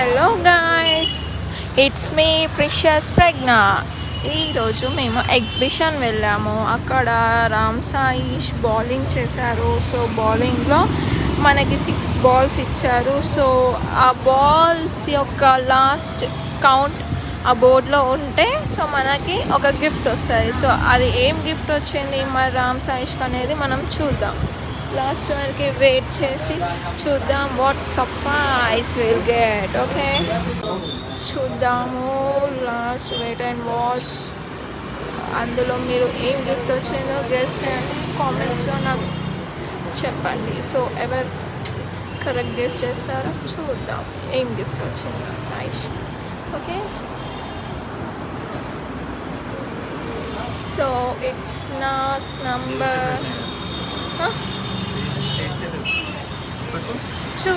Hello guys, it's me precious Pragya. ఈరోజు మేము exhibition వెళ్ళాము. అక్కడ రామ్ సాయిష్ బౌలింగ్ చేశారు. సో బౌలింగ్లో మనకి 6 బాల్స్ ఇచ్చారు. సో ఆ బాల్స్ యొక్క లాస్ట్ కౌంట్ ఆ బోర్డ్లో ఉంటే సో మనకి ఒక గిఫ్ట్ వస్తుంది. సో అది ఏం గిఫ్ట్ వచ్చింది మరి రామ్ సాయిష్కి అనేది మనం చూద్దాం. లాస్ట్ వరకు వెయిట్ చేసి చూద్దాం what surprise will get. Okay, చూద్దాము. Last wait and watch. అందులో మీరు ఏం గిఫ్ట్ వచ్చిందో గెస్ చేయండి, కామెంట్స్లో నాకు చెప్పండి. సో ఎవరు కరెక్ట్ గెస్ చేస్తారో చూద్దాం ఏం గిఫ్ట్ వచ్చిందో సాయిష్కి. Okay, so it's not number 2.